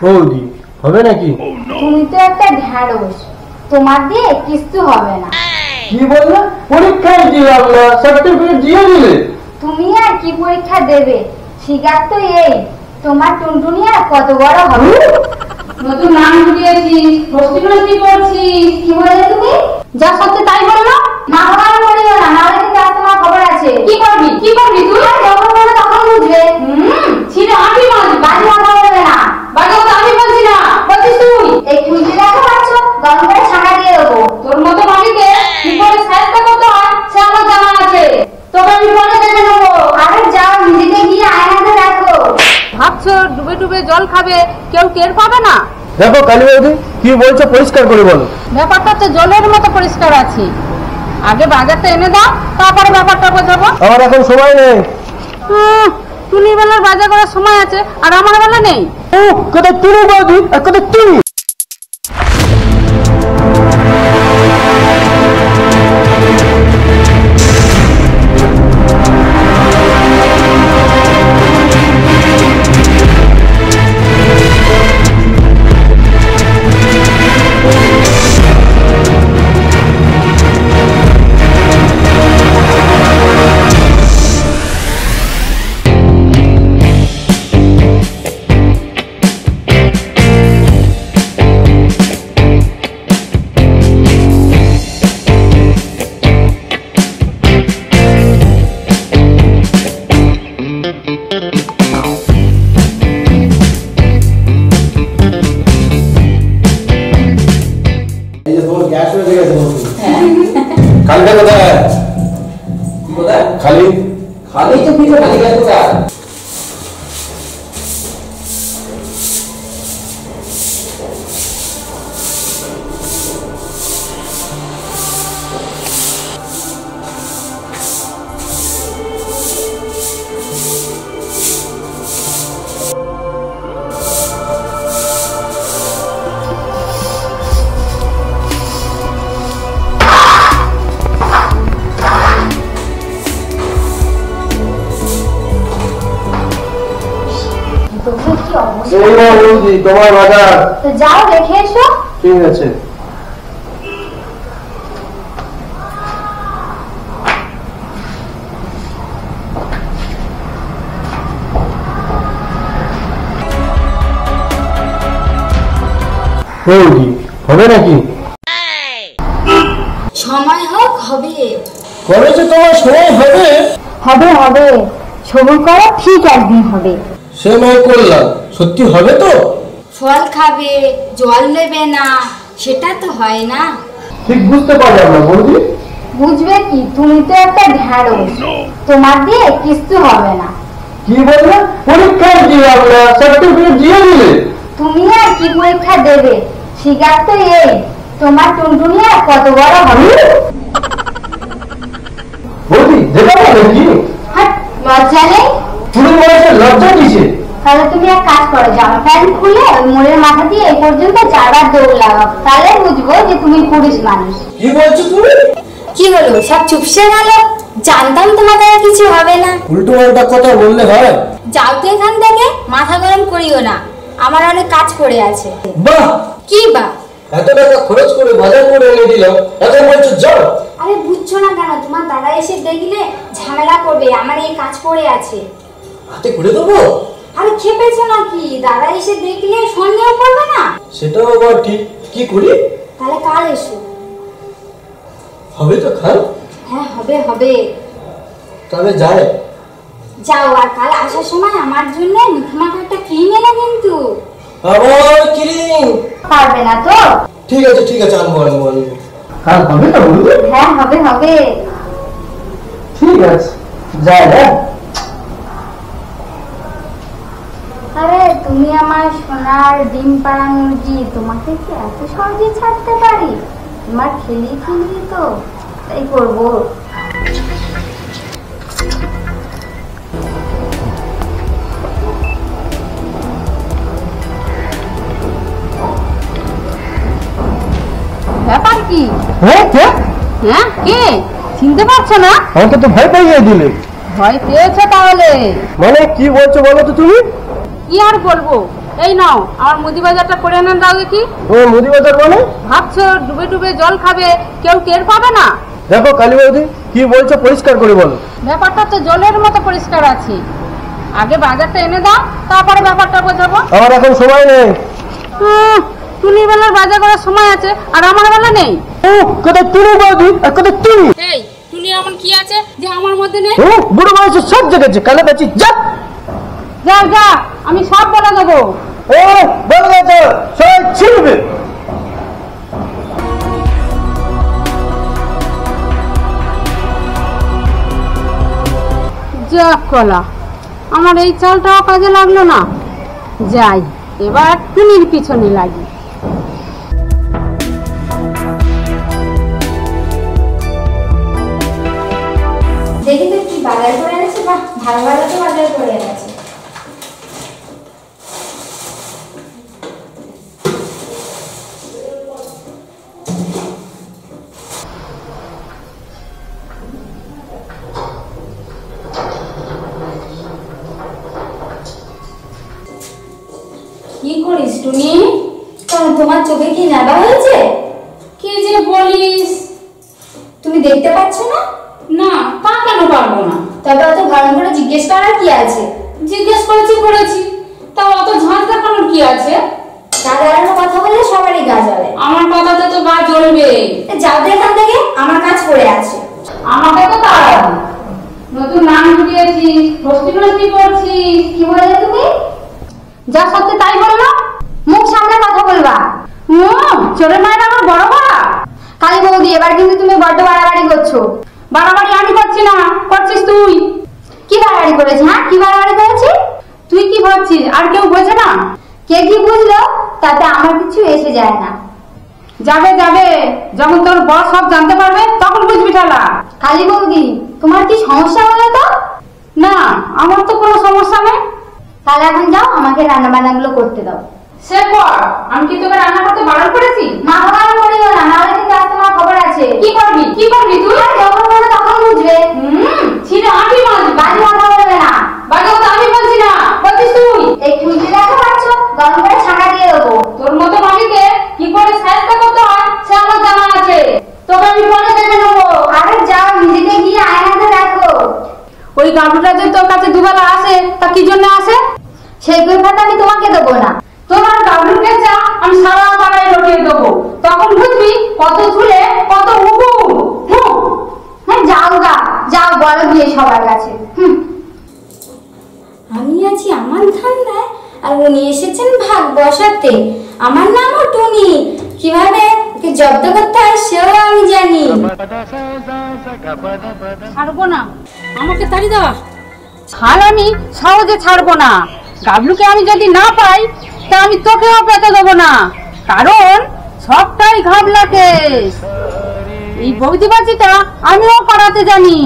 বৌদি হবে নাকি? তুমি তো একটা ঢ্যাঁড়স, তোমার দিয়ে কিছু হবে না। কি বললে? পরীক্ষায় দিলাম না, সার্টিফিকেট দিয়ে দিলে। তুমি আর কি পরীক্ষা দেবে? শিকার তো এই, তোমার টুনটুনি আর কত বড় হবে। নতুন নাম জুড়িয়েছিস, প্রশ্ন করছিস, কি বললে তুমি? যা সত্যি তাই বললো। মাথা গরম করিও না, নাহলে কিন্তু আজ তোমার খবর আছে। কি করবি তুই? যখন বলবে তখন বুঝবে। ছিল আমি বলছি, বাজে কথা বলবে না। বাজে কথা আমি বলছি না, বলছিস তুই। এই খুঁজে দেখো পাচ্ছ, গরম করে ছাকা দিয়ে দেবো। তোর মতো মালিকে কি করে সাহায্য করতে হয় সে আমার জানা আছে, তোকে আমি পরে দেখে নেবো। আরে যাও, নিজেকে গিয়ে আয়নাতে দেখো। ভাবছো ডুবে ডুবে জল খাবে, কেউ টের পাবে না? দেখো কালী বৌদি কি বলছো, পরিষ্কার করে বলো। ব্যাপারটা তো জলের মতো পরিষ্কার আছে, আগে বাজারটা এনে দাও, তারপরে ব্যাপারটা বোঝাবো। আমার এখন সময় নেই। টুনি বেলার বাজার করার সময় আছে, আর আমার বেলা নেই। কোথায় তুমি বৌদি আর কোথায় তুমি? খালিটা কোথায়? কোথায়? খালি খালি তো পিঠে খালি গ্যাস কোথায়? তোমার বাজার। তো যাও দেখে এসো। ঠিক আছে। বৌদি হবে নাকি? সময় হোক হবে। কবে যে তোমার সময় হবে? হবে হবে, সবুর করো, ঠিক একদিন হবে। সে নয় করলাম, সত্যি হবে তো? ফল খাবে, জল নেবে না, সেটা তো হয় না। ঠিক বুঝতে পারলাম না বৌদি। বুঝবে কি, তুমি তো একটা ঢ্যাঁড়স, তোমার দিয়ে কিছু হবে না। কি বললে? পরীক্ষায় দিলাম না, সার্টিফিকেট দিয়ে দিলে। তুমি আর কি পরীক্ষা দেবে? শিকার তো এই, তোমার টুনটুনি আর কত বড় হবে। বৌদি যেটা বলে কি? হাট, লজ্জা নেই? পুরো বয়সে লজ্জা দিছে। তাহলে তুমি এক কাজ করো, জামা প্যান্ট খুলে ওই মোড়ের মাথা দিয়ে এই পর্যন্ত 4 বার দৌড় লাগাও, তাহলে বুঝবো যে তুমি পুরুষ মানুষ। কি বলছো তুমি? কি হলো, সব চুপসে গেল? জানতাম তোমাদের আর কিছু হবে না। উল্টো পাল্টা কথা বললে হয়? যাও তো এখান থেকে, মাথা গরম করিও না, আমার অনেক কাজ পড়ে আছে। বাহ, কি বা? এত টাকা খরচ করে বাজার করে এনে দিলাম, এখন বলছো যাও। আরে বুঝছো না কেন? তোমার দাদা এসে দেখলে ঝামেলা করবে, আমার এই কাজ পড়ে আছে। হাতে করে দেবো? আরে খেপেছো নাকি? দাদা এসে দেখলে সন্দেহ করবে না? সেটাও আবার ঠিক। কি করি? তাহলে কাল এসো। হবে তো খাল? হ্যাঁ হবে হবে। তবে যায়। যাও, আর কাল আসার সময় আমার জন্য মিঠমাখা একটা ক্রিম এনে কিন্তু। আবার ক্রিম? পারবে না তো? ঠিক আছে ঠিক আছে, আনবো। কাল হবে না বলবে? হ্যাঁ হবে হবে। ঠিক আছে, যায় না। আরে তুমি আমার সোনার ডিম পাড়া মুরগি, তোমাকে কি এত সহজে ছাড়তে পারি? তোমার খেলি তো তাই করবো। ব্যাপার কি? হ্যাঁ কে? হ্যাঁ কে? চিনতে পারছো না? আমাকে তো ভয় পাইয়ে দিলে। ভয় পেয়েছো তাহলে? মানে কি বলছো বলো তো তুমি? কি আর বলবো, এই নাও আমার মুদি বাজারটা করে নেন দাও দেখি। ও মুদি বাজার মানে? ভাবছো ডুবে ডুবে জল খাবে, কেউ টের পাবে না? দেখো কালী বৌদি কি বলছো পরিষ্কার করে বলো। ব্যাপারটা তো জলের মতো পরিষ্কার আছে, আগে বাজারটা এনে দাও তারপরে ব্যাপারটা বোঝাবো। আমার এখন সময় নেই। টুনির বেলার বাজার করার সময় আছে আর আমার বেলা নেই। কোথায় টুনি বৌদি আর কোথায় টুনি? এই টুনি এমন কি আছে যে আমার মধ্যে নেই? বুড়ো বয়সে সব জেগেছে, কানে কাছি যা যা যা, আমি সব বলে দেবো। ও বলে গেছে সবাই ছিড়বে। যা কলা, আমার এই চালটাও কাজে লাগলো না। যাই এবার টুনির পিছনে লাগি। দেখি তো কি বাজার করে এনেছে, বাহ ভালো ভালো তো বাজার করে এনেছে। কি করিস টুনি? কারণ তোমার চোখে কি নেবা হয়েছে? কি যে বলিস, তুমি দেখতে পাচ্ছ না? না, তা কেন পারবো না? তবে অত ভালো করে জিজ্ঞেস করার কি আছে? জিজ্ঞেস করেছি, তাও অত ঝাঁজ দেখানোর কি আছে? গা জ্বালানোর কথা বললে সবারই গা জ্বলে। আমার কথাতে তো গা জ্বলবে। যাও তো এখান থেকে, আমার কাজ পড়ে আছে। আমাকে তো তাড়াবি। নতুন নাম জুড়িয়েছিস, ফষ্টি নষ্টি করছিস। কি বললে তুমি? যা সত্যি তাই বললো, মুখ সামনে কথা বলবা। চোরের মায়ের আমার বড় বড়া। কালী বৌদি এবার কিন্তু তুমি বড্ড বাড়াবাড়ি করছো। বাড়াবাড়ি আমি করছি না, করছিস তুই। কি বাড়াবাড়ি করেছি? হ্যাঁ কি বাড়াবাড়ি করেছি? তুই কি ভাবছিস আর কেউ বোঝে না? কে কি বুঝলো তাতে আমার কিছু এসে যায় না। যাবে যাবে, যখন তোর বড় সব জানতে পারবে তখন বুঝবি ঠালা। কালী বৌদি তোমার কি সমস্যা হলো তো? না, আমার তো কোনো সমস্যা নেই। তাহলে এখন যাও, আমাকে রান্না বান্না গুলো করতে দাও। সে কর, আমি কি তোকে রান্না করতে বারণ করেছি? মা বারণ করিও না, নাহলে কিন্তু আজ তোমার খবর আছে। কি করবি তুই? যখন বলবে তখন বুঝবে। ছিঁড়ে আঁটি মাছ, বাজে কথা বলবে না। বাজে কথা আমি বলছি না, বলছিস তুই। এই খুঁজে দেখো পাচ্ছ, গরম করে ছাঁকা দিয়ে দেবো। তোর মতো মামিকে কি করে সাহায্য করতে হয় সে আমার জানা আছে, তোকে আমি পরে দেখে নেবো। আরে যাও, নিজেকে গিয়ে আয়নাতে দেখো। ওই গাবলুটা যে তোর কাছে দুবেলা আসে তা কি জন্য আসে? সেই কৈফিয়ত আমি তোমাকে দেবো না। তোমার গাবলুকে যা আমি সারা পাড়ায় রটিয়ে দেবো, তখন বুঝবি কত ঝুলে কত উবু। হ্যাঁ যাও গা, যাও বলো গিয়ে সবার কাছে। আমি আছি আমার ধান্দায় আর উনি এসেছেন ভাগ বসাতে। আমার নামও টুনি, কিভাবে ওকে জব্দ করতে হয় সেও আমি জানি। ছাড়বো না, আমাকে তাড়ি দেওয়া ছাড়, আমি সহজে ছাড়বো না। গাবলুকে আমি যদি না পাই তা আমি তোকেও পেতে দেবো না, কারণ সবটাই ঘাবলা কেস। এই বৌদিবাজিটা আমিও করাতে জানি।